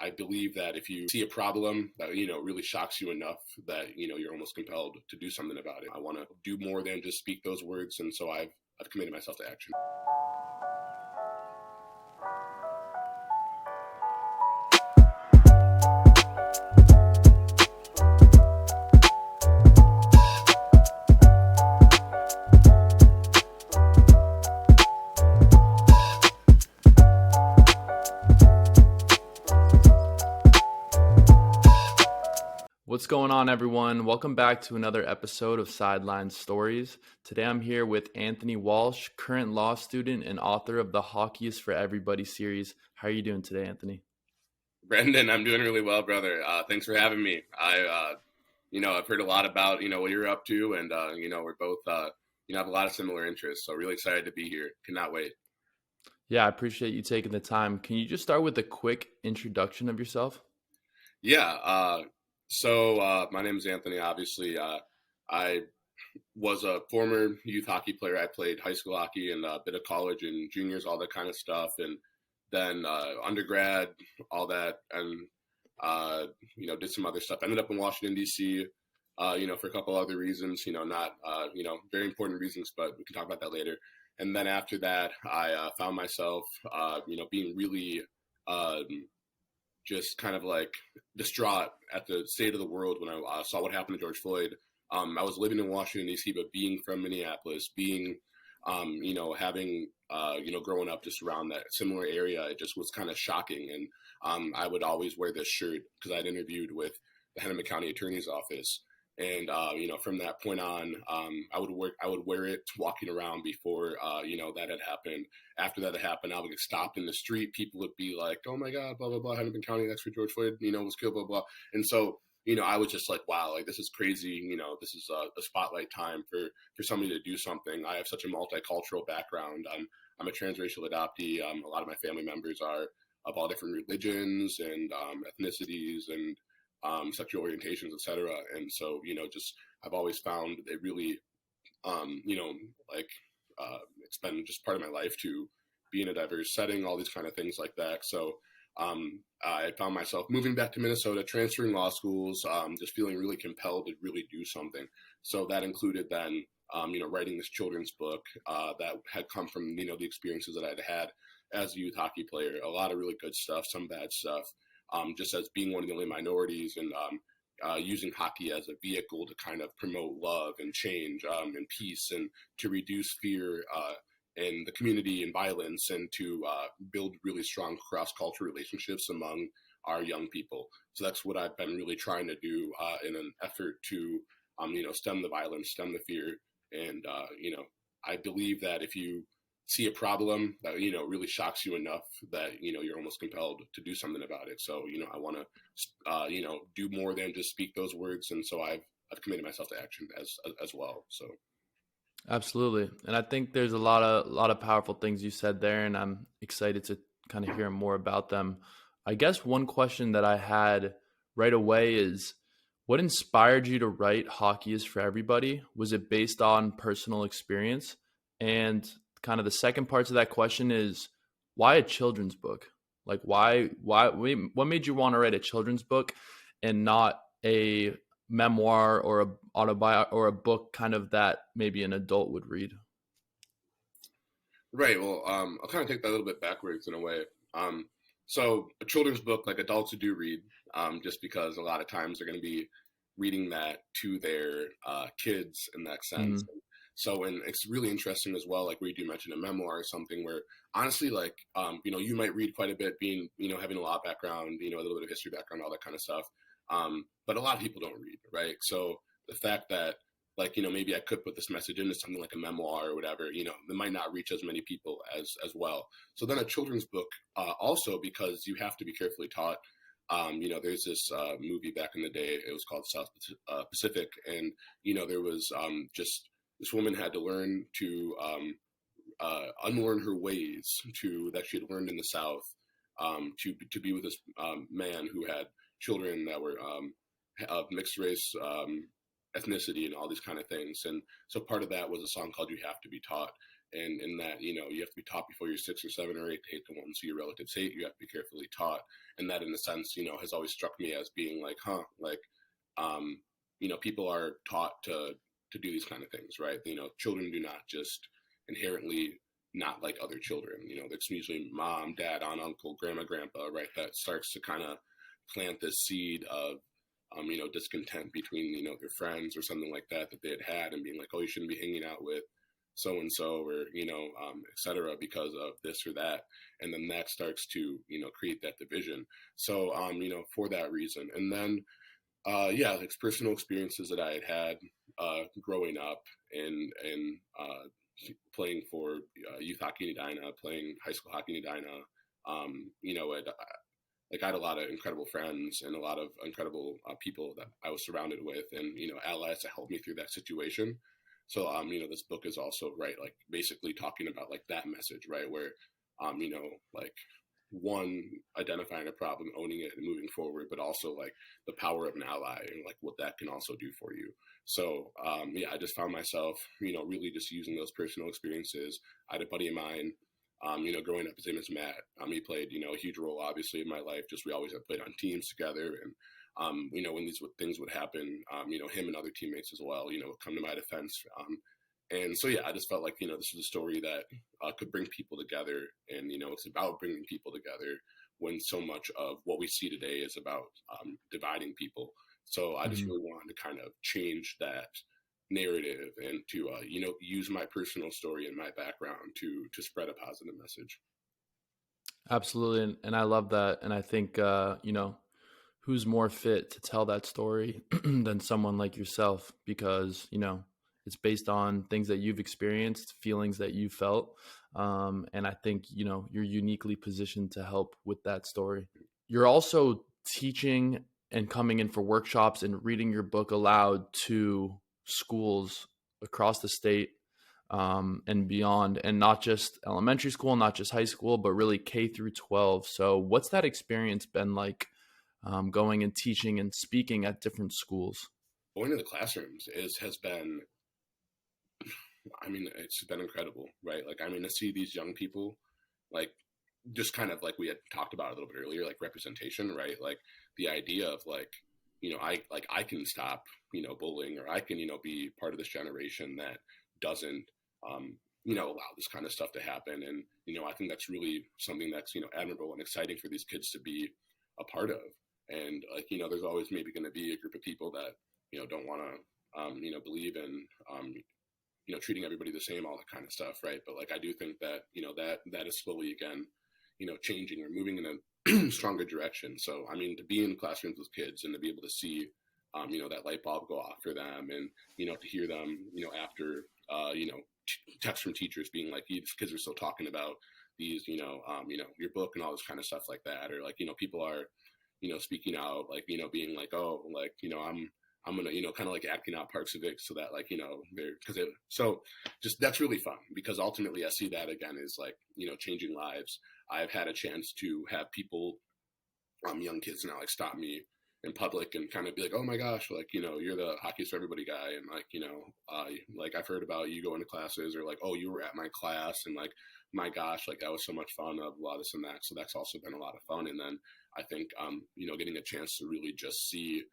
I believe that if you see a problem that, really shocks you enough that, you're almost compelled to do something about it. I want to do more than just speak those words. And so I've committed myself to action. What's going on, everyone? Welcome back to another episode of Sideline Stories. Today I'm here with Anthony Walsh, current law student and author of the Hockey is for Everybody series. How are you doing today, Anthony? Brendan, I'm doing really well, brother. Thanks for having me. I've heard a lot about, what you're up to, and, we're both, have a lot of similar interests. So really excited to be here. Cannot wait. Yeah, I appreciate you taking the time. Can you just start with a quick introduction of yourself? Yeah. So my name is Anthony. Obviously, I was a former youth hockey player. I played high school hockey and a bit of college and juniors, all that kind of stuff. And then undergrad, all that, and, did some other stuff. Ended up in Washington, D.C., for a couple other reasons, not, very important reasons, but we can talk about that later. And then after that, I found myself, being really just kind of like distraught at the state of the world when I saw what happened to George Floyd. I was living in Washington, D.C., but being from Minneapolis, having, growing up just around that similar area, it just was kind of shocking. And I would always wear this shirt because I'd interviewed with the Hennepin County Attorney's Office. And, from that point on, I would wear it walking around before, that had happened. After that had happened, I would get stopped in the street. People would be like, oh my God, blah, blah, blah, Hennepin County, that's where George Floyd, was killed, blah, blah. And so, I was just like, wow, like this is crazy. This is a spotlight time for somebody to do something. I have such a multicultural background. I'm a transracial adoptee. A lot of my family members are of all different religions and ethnicities and sexual orientations, etc. And so, I've always found it really, it's been just part of my life to be in a diverse setting, all these kind of things like that. So I found myself moving back to Minnesota, transferring law schools, just feeling really compelled to really do something. So that included then, writing this children's book that had come from, the experiences that I'd had as a youth hockey player. A lot of really good stuff, some bad stuff. Just as being one of the only minorities and using hockey as a vehicle to kind of promote love and change and peace and to reduce fear in the community and violence and to build really strong cross-cultural relationships among our young people. So that's what I've been really trying to do in an effort to, stem the violence, stem the fear. And, I believe that if you see a problem that, really shocks you enough that, you're almost compelled to do something about it. So, I want to, do more than just speak those words. And so I've committed myself to action as well. So. Absolutely. And I think there's a lot of powerful things you said there, and I'm excited to kind of hear more about them. I guess one question that I had right away is, what inspired you to write Hockey is for Everybody? Was it based on personal experience? And kind of the second part to that question is, why a children's book? Like what made you want to write a children's book and not a memoir or a autobiography or a book kind of that maybe an adult would read? Right. Well, I'll kind of take that a little bit backwards in a way. So a children's book, like adults do read, just because a lot of times they're going to be reading that to their kids in that sense. Mm-hmm. So, and it's really interesting as well, like where you do mention a memoir or something where honestly, like, you might read quite a bit being, having a law background, a little bit of history background, all that kind of stuff. But a lot of people don't read, right? So the fact that, like, maybe I could put this message into something like a memoir or whatever, it might not reach as many people as well. So then a children's book, also because you have to be carefully taught. There's this movie back in the day, it was called South Pacific. And, there was just this woman had to learn to unlearn her ways that she had learned in the South to be with this man who had children that were of mixed race ethnicity and all these kind of things. And so part of that was a song called You Have to Be Taught. and in that, you know, you have to be taught before you're 6 or 7 or 8 to hate the ones who your relatives hate. You have to be carefully taught, and that, in a sense, you know, has always struck me as being like, like, um, you know, people are taught to do these kind of things, right? You know, children do not just inherently not like other children. You know, there's usually mom, dad, aunt, uncle, grandma, grandpa, right? That starts to kind of plant this seed of, you know, discontent between, you know, their friends or something like that they had, and being like, oh, you shouldn't be hanging out with so and so, or, you know, et cetera, because of this or that. And then that starts to, you know, create that division. So, you know, for that reason. And then, yeah, like personal experiences that I had growing up and playing for youth hockey in Edina, playing high school hockey in Edina. You know, like I had a lot of incredible friends and a lot of incredible people that I was surrounded with, and, you know, allies that helped me through that situation. So, you know, this book is also, right, like basically talking about like that message, right, where, you know, like one, identifying a problem, owning it, and moving forward, but also like the power of an ally and like what that can also do for you. So, yeah, I just found myself, you know, really just using those personal experiences. I had a buddy of mine, you know, growing up, his name is Matt. He played, you know, a huge role, obviously, in my life. Just we always have played on teams together, and you know, when these things would happen, you know, him and other teammates as well, you know, would come to my defense. And so, yeah, I just felt like, you know, this was a story that could bring people together, and, you know, it's about bringing people together when so much of what we see today is about dividing people. So I just Mhm. really wanted to kind of change that narrative and to, you know, use my personal story and my background to spread a positive message. Absolutely, and I love that, and I think you know, who's more fit to tell that story than someone like yourself, because you know it's based on things that you've experienced, feelings that you felt, and I think you know you're uniquely positioned to help with that story. You're also teaching and coming in for workshops and reading your book aloud to schools across the state, and beyond, and not just elementary school, not just high school, but really K through 12. So, what's that experience been like, going and teaching and speaking at different schools? Going to the classrooms has been, I mean, it's been incredible, right? Like, I mean, to see these young people, like, just kind of like we had talked about a little bit earlier, like representation, right? Like the idea of like, you know, I can stop, you know, bullying, or I can, you know, be part of this generation that doesn't, you know, allow this kind of stuff to happen. And, you know, I think that's really something that's, you know, admirable and exciting for these kids to be a part of. And like, you know, there's always maybe going to be a group of people that, you know, don't want to, you know, believe in, you know, treating everybody the same, all that kind of stuff, right? But like, I do think that, you know, that is slowly again, you know, changing or moving in a stronger direction. So, I mean, to be in classrooms with kids and to be able to see, you know, that light bulb go off for them, and, you know, to hear them, you know, after, you know, texts from teachers being like, these kids are still talking about these, you know, your book and all this kind of stuff like that, or like, you know, people are, you know, speaking out, like, you know, being like, oh, like, you know, I'm gonna, you know, kind of like acting out parts of it so that, like, you know, they're, because it, so just that's really fun, because ultimately I see that again is like, you know, changing lives. I've had a chance to have people, young kids now, like stop me in public and kind of be like, oh my gosh, like, you know, you're the Hockey's for Everybody guy, and like, you know, like I've heard about you going to classes, or like, oh, you were at my class, and like, my gosh, like that was so much fun, of a lot of this and that. So that's also been a lot of fun. And then I think, you know, getting a chance to really just see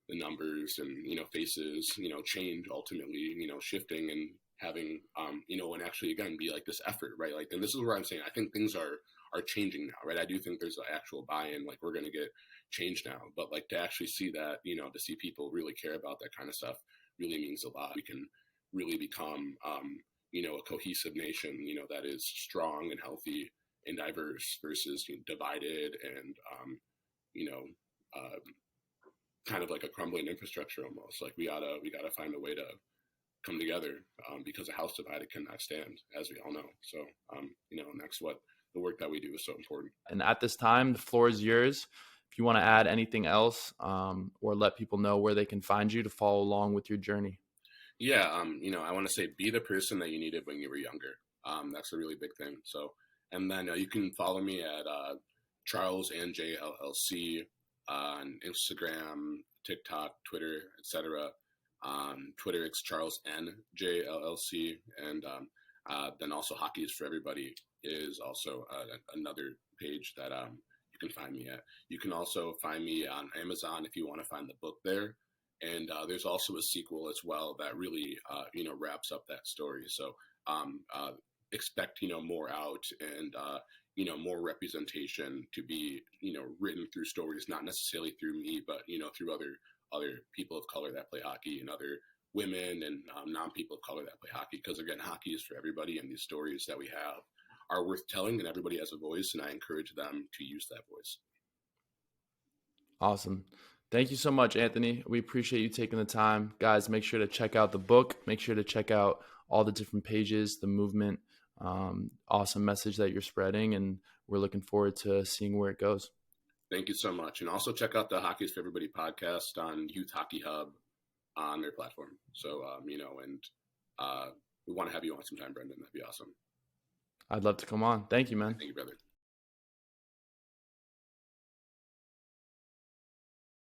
the numbers and, you know, faces, you know, change, ultimately, you know, shifting, and having, you know, and actually again be like this effort, right? Like, and this is where I'm saying I think things are changing now, right? I do think there's an actual buy-in, like we're going to get change now, but like to actually see that, you know, to see people really care about that kind of stuff really means a lot. We can really become, you know, a cohesive nation, you know, that is strong and healthy and diverse, versus, you know, divided and, you know, uh, kind of like a crumbling infrastructure almost. Like we gotta find a way to come together, because a house divided cannot stand, as we all know. So, you know, and that's what the work that we do is so important. And at this time, the floor is yours. If you want to add anything else, or let people know where they can find you to follow along with your journey. Yeah, you know, I want to say be the person that you needed when you were younger. That's a really big thing. So, and then you can follow me at Charles and JLLC on Instagram, TikTok, Twitter, etc. Twitter, it's Charles N JLLC, and Then also Hockey is for Everybody is also another page that you can find me at. You can also find me on Amazon if you want to find the book there. And there's also a sequel as well that really, wraps up that story. So expect, more out and, more representation to be, written through stories, not necessarily through me, but, through other people of color that play hockey and other women and non-people of color that play hockey. Because again, hockey is for everybody, and these stories that we have are worth telling, and everybody has a voice, and I encourage them to use that voice. Awesome. Thank you so much, Anthony. We appreciate you taking the time. Guys, make sure to check out the book. Make sure to check out all the different pages, the movement. Awesome message that you're spreading, and we're looking forward to seeing where it goes. Thank you so much. And also check out the Hockey is for Everybody podcast on Youth Hockey Hub on their platform. So, we want to have you on sometime, Brendan. That'd be awesome. I'd love to come on. Thank you, man. Thank you, brother.